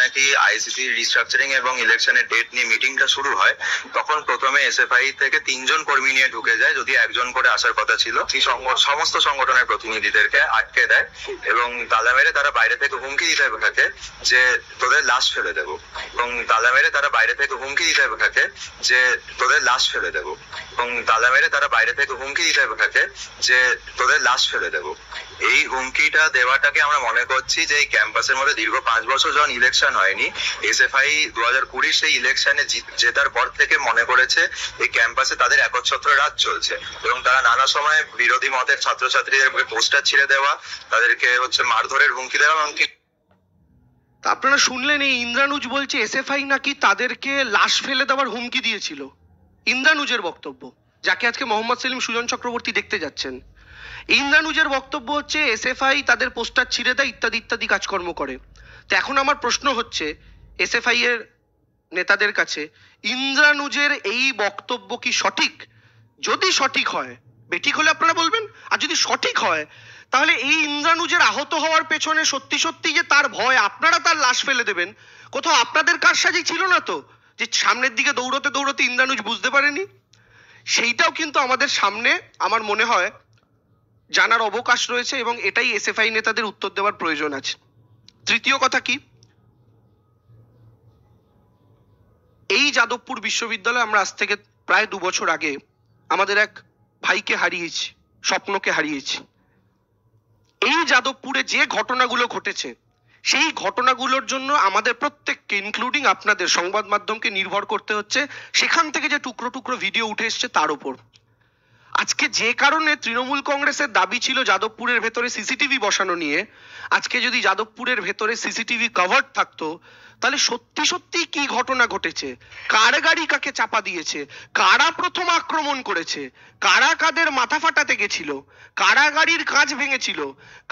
নাকি ICC restructuring এবং ইলেকশনের ডেট নিয়ে মিটিংটা শুরু হয়, তখন প্রথমে এসএফআই থেকে 3জন কর্মী নিয়ে ঢুকে যায়, যদি একজন করে আসার কথা ছিল। সমস্ত সংগঠনের প্রতিনিধিদেরকে আটকে দেয় এবং তালা মেরে তারা বাইরে থেকে হুমকি দিতে থাকে যে তোদের লাশ ফেলে দেবো, এবং তালা মেরে তারা বাইরে থেকে হুমকি দিতে থাকে যে তোদের লাশ ফেলে দেবো, এবং তালা মেরে তারা বাইরে থেকে হুমকি দিতে থাকে যে তোদের লাশ ফেলে দেবো। এই হুমকিটা দেওয়াটাকে আমরা মনে করছি যে এই ক্যাম্পাসের মধ্যে দীর্ঘ 5 বছর যখন ইলেকশন হয়নি, এসএফআই 2020 সেই ইলেকশনে জেতার পর থেকে মনে করেছে এই ক্যাম্পাসে তাদের একচ্ছত্র রাজ চলছে, এবং তারা নানা সময় বিরোধী মতের ছাত্রছাত্রীদের পোস্টার ছিঁড়ে দেওয়া, তাদেরকে মারধরের হুমকি দেওয়া। এমনকি আপনারা শুনলেন, এই ইন্দ্রানুজ বলছে এসএফআই নাকি তাদেরকে লাশ ফেলে দেওয়ার হুমকি দিয়েছিল। ইন্দ্রানুজের বক্তব্য, যাকে আজকে মোহাম্মদ সেলিম সুজন চক্রবর্তী দেখতে যাচ্ছেন। ইন্দ্রানুজের বক্তব্য হচ্ছে এসএফআই তাদের পোস্টার ছিঁড়ে দেয়, ইত্যাদি ইত্যাদি কাজকর্ম করে। তো এখন আমার প্রশ্ন হচ্ছে এসএফআই এর নেতাদের কাছে, ইন্দ্রানুজের এই বক্তব্য কি সঠিক? যদি সঠিক হয়, বেঠিক হলে আপনারা বলবেন, আর যদি সঠিক হয় তাহলে এই ইন্দ্রানুজের আহত হওয়ার পেছনে সত্যি সত্যি যে তার ভয় আপনারা তার লাশ ফেলে দেবেন, কোথাও আপনাদের কারসাজি ছিল না তো, যে সামনের দিকে দৌড়তে দৌড়তে ইন্দ্রানুজ বুঝতে পারেনি? সেইটাও কিন্তু আমাদের সামনে আমার মনে হয় জানার অবকাশ রয়েছে, এবং এটাই এসএফআই নেতাদের উত্তর দেওয়ার প্রয়োজন আছে। তৃতীয় কথা কি, এই যাদবপুর বিশ্ববিদ্যালয়ে আমরা আজ থেকে প্রায় 2 বছর আগে আমাদের এক ভাইকে হারিয়েছি, স্বপ্নকে হারিয়েছি। এই যাদবপুরে যে ঘটনাগুলো ঘটেছে, সেই ঘটনাগুলোর জন্য আমাদের প্রত্যেককে, ইনক্লুডিং আপনাদের সংবাদ মাধ্যমকে নির্ভর করতে হচ্ছে সেখান থেকে যে টুকরো টুকরো ভিডিও উঠে এসছে তার উপর। আজকে যে কারণে তৃণমূল কংগ্রেসের দাবি ছিল যাদবপুরের ভেতরে সিসিটিভি বসানো নিয়ে, আজকে যদি যাদবপুরের ভেতরে সিসিটিভি কভার থাকতো, তাহলে সত্যি সত্যি কি ঘটনা ঘটেছে, কার গাড়ি কাকে চাপা দিয়েছে, কারা প্রথম আক্রমণ করেছে, কারা কাদের মাথা ফাটাতে গেছিল, কারা গাড়ির কাঁচ ভেঙেছিল,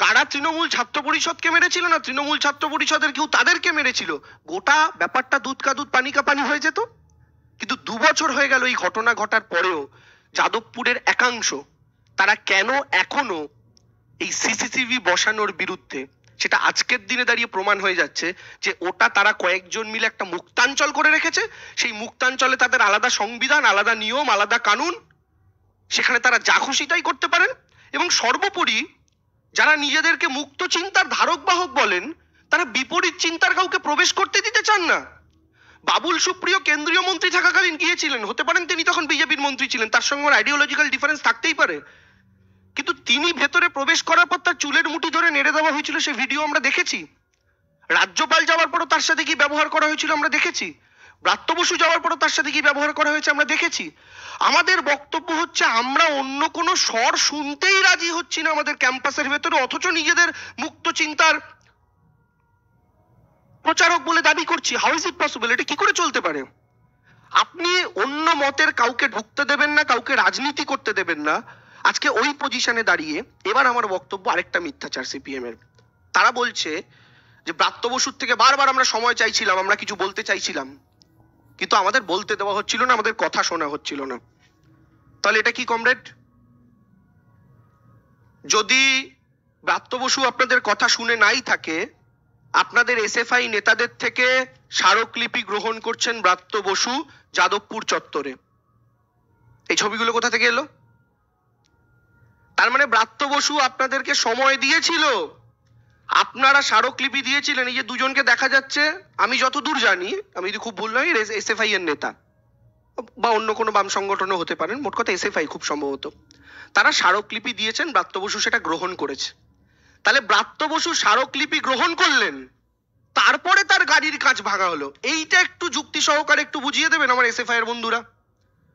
কারা তৃণমূল ছাত্র পরিষদকে মেরেছিল, না তৃণমূল ছাত্র পরিষদের কেউ তাদেরকে মেরেছিল, গোটা ব্যাপারটা দুধ কা দুধ পানি কা পানি হয়ে যেত। কিন্তু 2 বছর হয়ে গেল এই ঘটনা ঘটার পরেও যাদবপুরের একাংশ তারা কেন এখনো এই সিসিটিভি বসানোর বিরুদ্ধে, সেটা আজকের দিনে দাঁড়িয়ে প্রমাণ হয়ে যাচ্ছে যে ওটা তারা কয়েকজন মিলে একটা মুক্তাঞ্চল করে রেখেছে। সেই মুক্তাঞ্চলে তাদের আলাদা সংবিধান, আলাদা নিয়ম, আলাদা কানুন, সেখানে তারা যা খুশি তাই করতে পারেন। এবং সর্বোপরি যারা নিজেদেরকে মুক্ত চিন্তার ধারক বাহক বলেন, তারা বিপরীত চিন্তার কাউকে প্রবেশ করতে দিতে চান না। বাবুল সুপ্রিয় কেন্দ্রীয় মন্ত্রী থাকাকালীন গিয়েছিলেন, হতে পারেন তিনি তখন বিজেপির মন্ত্রী ছিলেন, তার সঙ্গে আইডিওলজিক্যাল ডিফারেন্স থাকতেই পারে, কিন্তু তিনি ভেতরে প্রবেশ করার পর তার চুলের মুঠি ধরে নেড়ে দেওয়া হয়েছিল, সে ভিডিও আমরা দেখেছি। রাজ্যপাল যাওয়ার পরও তার সাথে কি ব্যবহার করা হয়েছিল আমরা দেখেছি। ব্রাত্য বসু যাওয়ার পরও তার সাথে কি ব্যবহার করা হয়েছে আমরা দেখেছি। আমাদের বক্তব্য হচ্ছে আমরা অন্য কোনো স্বর শুনতেই রাজি হচ্ছি না আমাদের ক্যাম্পাসের ভেতরে, অথচ নিজেদের মুক্ত চিন্তার প্রচারক বলে দাবি করছি। How is it possible? এটা কি করে চলতে পারে? আপনি অন্য মতের কাউকে ঢুকতে দেবেন না, কাউকে রাজনীতি করতে দেবেন না। আজকে ওই পজিশনে দাঁড়িয়ে এবার আমার বক্তব্য আরেকটা মিথ্যাচার সিপিএম এর। তারা বলছে যে ব্রাত্য বসুর থেকে বারবার আমরা সময় চাইছিলাম, আমরা কিছু বলতে চাইছিলাম, কিন্তু আমাদের বলতে দেওয়া হচ্ছিল না, আমাদের কথা শোনা হচ্ছিল না। তাহলে এটা কি কমরেড? যদি ব্রাত্য বসু আপনাদের কথা শুনে নাই থাকে, আপনাদের এসএফআই নেতাদের থেকে স্মারকলিপি গ্রহণ করছেন ব্রাত্য বসু যাদবপুর চত্বরে, এই ছবিগুলো কোথা থেকে এলো? তার মানে ব্রাত্য বসু আপনাদেরকে সময় দিয়েছিল, আপনারা স্মারকলিপি দিয়েছিলেন। এই যে দুজনকে দেখা যাচ্ছে, আমি যতদূর জানি, আমি যদি খুব ভুল নয়, এসএফআই এর নেতা বা অন্য কোনো বাম সংগঠনও হতে পারেন, মোট কথা এসএফআই খুব সম্ভবত, তারা স্মারকলিপি দিয়েছেন, ব্রাত্য বসু সেটা গ্রহণ করেছে। তাহলে ব্রাত্য বসু স্মারকলিপি গ্রহণ করলেন, তারপরে তার গাড়ির কাঁচ ভাঙা হলো। এইটা একটু যুক্তি সহকারে একটু বুঝিয়ে দেবেন আমার এসএফআই এর বন্ধুরা।